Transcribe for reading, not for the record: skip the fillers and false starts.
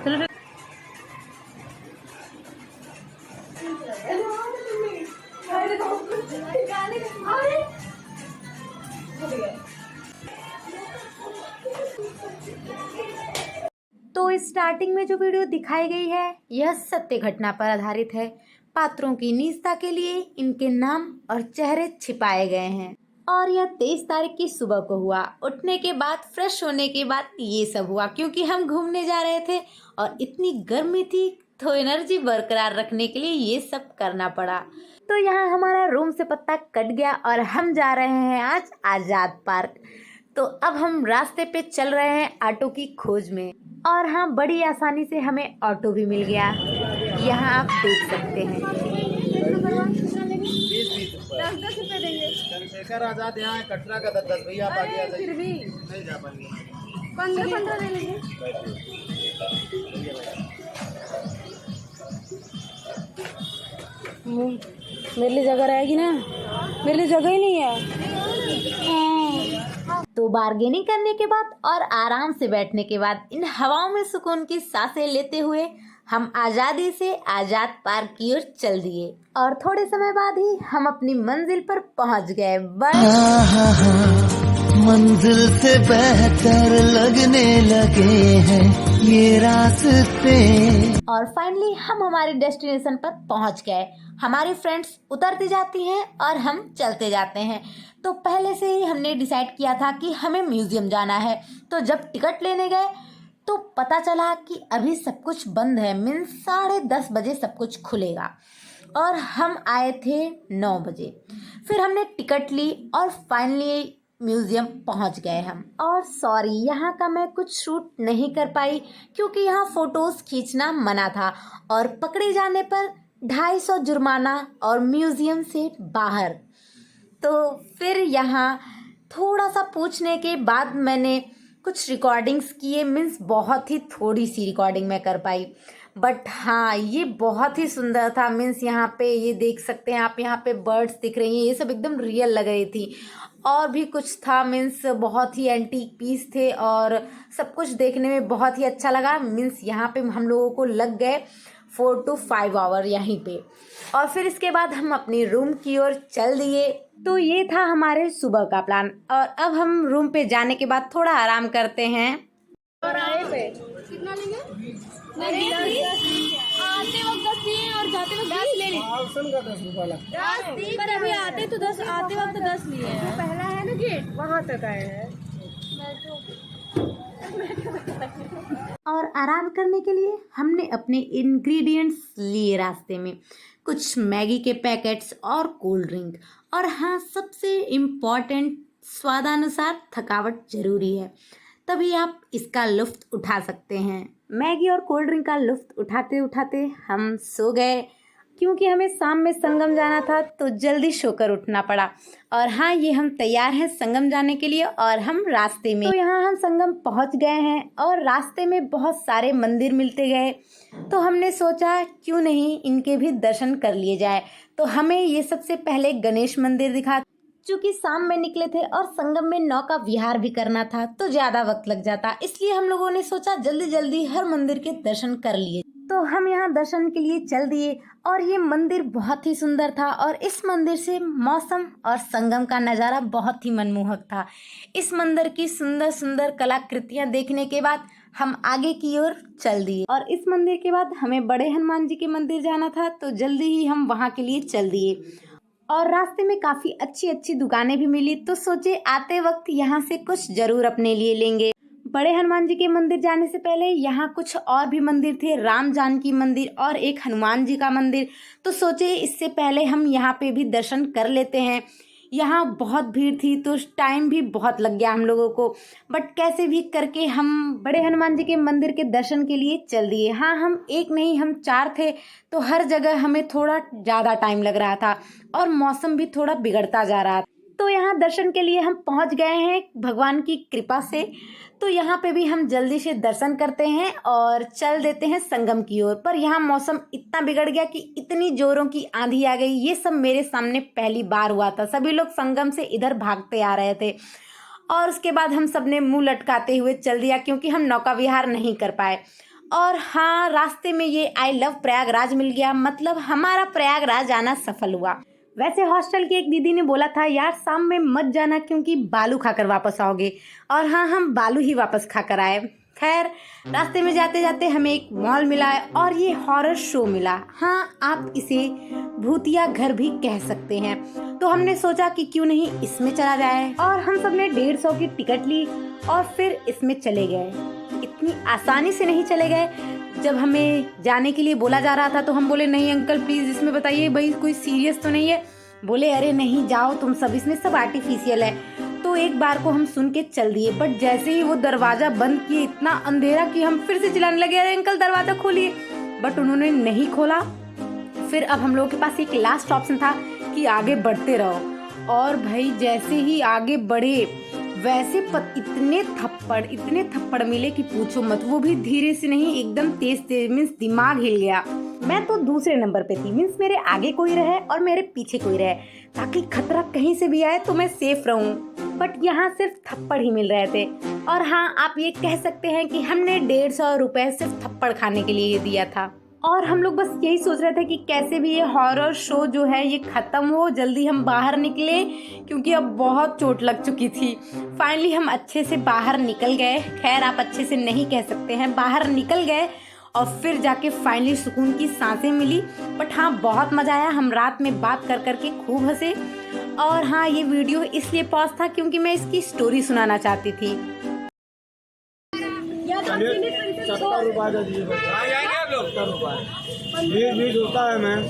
तो स्टार्टिंग में जो वीडियो दिखाई गई है यह सत्य घटना पर आधारित है। पात्रों की निजता के लिए इनके नाम और चेहरे छिपाए गए हैं और यह 23 तारीख की सुबह को हुआ। उठने के बाद फ्रेश होने के बाद ये सब हुआ क्योंकि हम घूमने जा रहे थे और इतनी गर्मी थी तो एनर्जी बरकरार रखने के लिए ये सब करना पड़ा। तो यहाँ हमारा रूम से पत्ता कट गया और हम जा रहे हैं आज आज़ाद पार्क। तो अब हम रास्ते पे चल रहे हैं ऑटो की खोज में और हाँ, बड़ी आसानी से हमें ऑटो भी मिल गया। यहाँ आप देख सकते हैं। 10 रुपए देंगे। चंद्रशेखर आजाद यहाँ है, कटरा का 10 भैया आप आगे आ जाइए। फिर भी नहीं जा पाएंगे। 15 ले लेंगे। मेरे लिए जगह रहेगी ना, मेरे लिए जगह ही नहीं है। तो बार्गेनिंग करने के बाद और आराम से बैठने के बाद इन हवाओं में सुकून की सांसें लेते हुए हम आज़ादी से आज़ाद पार्क की ओर चल दिए और थोड़े समय बाद ही हम अपनी मंजिल पर पहुंच गए। मंजिल से बेहतर लगने लगे हैं ये रास्ते और फाइनली हम हमारे डेस्टिनेशन पर पहुंच गए। हमारी फ्रेंड्स उतरती जाती हैं और हम चलते जाते हैं। तो पहले से ही हमने डिसाइड किया था कि हमें म्यूजियम जाना है। तो जब टिकट लेने गए तो पता चला कि अभी सब कुछ बंद है, मीन्स 10:30 बजे सब कुछ खुलेगा और हम आए थे 9 बजे। फिर हमने टिकट ली और फाइनली म्यूजियम पहुंच गए हम। और सॉरी, यहाँ का मैं कुछ शूट नहीं कर पाई क्योंकि यहाँ फ़ोटोज़ खींचना मना था और पकड़े जाने पर 250 जुर्माना और म्यूज़ियम से बाहर। तो फिर यहाँ थोड़ा सा पूछने के बाद मैंने कुछ रिकॉर्डिंग्स किए, मीन्स बहुत ही थोड़ी सी रिकॉर्डिंग मैं कर पाई। बट हाँ, ये बहुत ही सुंदर था। मीन्स यहाँ पे ये देख सकते हैं आप, यहाँ पे बर्ड्स दिख रही हैं, ये सब एकदम रियल लग रही थी। और भी कुछ था, मीन्स बहुत ही एंटीक पीस थे और सब कुछ देखने में बहुत ही अच्छा लगा। मीन्स यहाँ पे हम लोगों को लग गए 4 to 5 आवर यहीं पे। और फिर इसके बाद हम अपनी रूम की ओर चल दिए। तो ये था हमारे सुबह का प्लान और अब हम रूम पे जाने के बाद थोड़ा आराम करते हैं। और आए पे कितना लेंगे? आते वक्त 10 लिए और जाते वक्त 10 ले लिए। ऑप्शन का 10 रुपया लगता है। पर अभी आते तो 10, आते वक्त 10 लिए हैं। पहला है ना गेट, वहाँ तक आए हैं। और आराम करने के लिए हमने अपने इंग्रेडिएंट्स लिए रास्ते में, कुछ मैगी के पैकेट्स और कोल्ड ड्रिंक। और हाँ, सबसे इम्पॉर्टेंट, स्वादानुसार थकावट जरूरी है, तभी आप इसका लुत्फ उठा सकते हैं। मैगी और कोल्ड ड्रिंक का लुत्फ उठाते उठाते हम सो गए क्योंकि हमें शाम में संगम जाना था तो जल्दी सोकर उठना पड़ा। और हाँ, ये हम तैयार हैं संगम जाने के लिए और हम रास्ते में। तो यहाँ हम संगम पहुँच गए हैं और रास्ते में बहुत सारे मंदिर मिलते गए तो हमने सोचा क्यों नहीं इनके भी दर्शन कर लिए जाए। तो हमें ये सबसे पहले गणेश मंदिर दिखा। चूँकि शाम में निकले थे और संगम में नौका विहार भी करना था तो ज़्यादा वक्त लग जाता, इसलिए हम लोगों ने सोचा जल्दी जल्दी हर मंदिर के दर्शन कर लिए। तो हम यहाँ दर्शन के लिए चल दिए और ये मंदिर बहुत ही सुंदर था और इस मंदिर से मौसम और संगम का नज़ारा बहुत ही मनमोहक था। इस मंदिर की सुंदर सुंदर कलाकृतियाँ देखने के बाद हम आगे की ओर चल दिए और इस मंदिर के बाद हमें बड़े हनुमान जी के मंदिर जाना था तो जल्दी ही हम वहाँ के लिए चल दिए। और रास्ते में काफ़ी अच्छी अच्छी दुकानें भी मिली तो सोचे आते वक्त यहाँ से कुछ ज़रूर अपने लिए लेंगे। बड़े हनुमान जी के मंदिर जाने से पहले यहाँ कुछ और भी मंदिर थे, राम जानकी मंदिर और एक हनुमान जी का मंदिर। तो सोचे इससे पहले हम यहाँ पे भी दर्शन कर लेते हैं। यहाँ बहुत भीड़ थी तो टाइम भी बहुत लग गया हम लोगों को, बट कैसे भी करके हम बड़े हनुमान जी के मंदिर के दर्शन के लिए चल दिए। हाँ, हम एक नहीं हम 4 थे तो हर जगह हमें थोड़ा ज़्यादा टाइम लग रहा था और मौसम भी थोड़ा बिगड़ता जा रहा था। तो यहाँ दर्शन के लिए हम पहुँच गए हैं भगवान की कृपा से। तो यहाँ पे भी हम जल्दी से दर्शन करते हैं और चल देते हैं संगम की ओर। पर यहाँ मौसम इतना बिगड़ गया कि इतनी जोरों की आंधी आ गई, ये सब मेरे सामने पहली बार हुआ था। सभी लोग संगम से इधर भागते आ रहे थे और उसके बाद हम सब ने मुँह लटकाते हुए चल दिया क्योंकि हम नौका विहार नहीं कर पाए। और हाँ, रास्ते में ये आई लव प्रयागराज मिल गया, मतलब हमारा प्रयागराज आना सफल हुआ। वैसे हॉस्टल की एक दीदी ने बोला था यार शाम में मत जाना क्योंकि बालू खाकर वापस आओगे, और हाँ हम बालू ही वापस खाकर आए। खैर रास्ते में जाते जाते हमें एक मॉल मिला और ये हॉरर शो मिला। हाँ, आप इसे भूतिया घर भी कह सकते हैं। तो हमने सोचा कि क्यों नहीं इसमें चला जाए, और हम सब ने 150 की टिकट ली और फिर इसमें चले गए। इतनी आसानी से नहीं चले गए। जब हमें जाने के लिए बोला जा रहा था तो हम बोले नहीं अंकल प्लीज इसमें बताइए भाई कोई सीरियस तो नहीं है। बोले अरे नहीं जाओ तुम सब, इसमें सब आर्टिफिशियल है। तो एक बार को हम सुन के चल दिए, बट जैसे ही वो दरवाजा बंद किए इतना अंधेरा कि हम फिर से चिल्लाने लगे अरे अंकल दरवाजा खोलिए, बट उन्होंने नहीं खोला। फिर अब हम लोगों के पास एक लास्ट ऑप्शन था कि आगे बढ़ते रहो, और भाई जैसे ही आगे बढ़े वैसे इतने थप्पड़ मिले कि पूछो मत, वो भी धीरे से नहीं एकदम तेज, मीन्स दिमाग हिल गया। मैं तो दूसरे नंबर पे थी, मीन्स मेरे आगे कोई रहे और मेरे पीछे कोई रहे ताकि खतरा कहीं से भी आए तो मैं सेफ रहूं, बट यहाँ सिर्फ थप्पड़ ही मिल रहे थे। और हाँ, आप ये कह सकते हैं कि हमने 150 रुपए सिर्फ थप्पड़ खाने के लिए दिया था। और हम लोग बस यही सोच रहे थे कि कैसे भी ये हॉरर शो जो है ये ख़त्म हो, जल्दी हम बाहर निकले क्योंकि अब बहुत चोट लग चुकी थी। फाइनली हम अच्छे से बाहर निकल गए। खैर आप अच्छे से नहीं कह सकते हैं, बाहर निकल गए और फिर जाके फाइनली सुकून की सांसें मिली। बट हाँ बहुत मज़ा आया, हम रात में बात कर करके खूब हंसे। और हाँ ये वीडियो इसलिए पॉज था क्योंकि मैं इसकी स्टोरी सुनाना चाहती थी। ₹70 होता है मैम।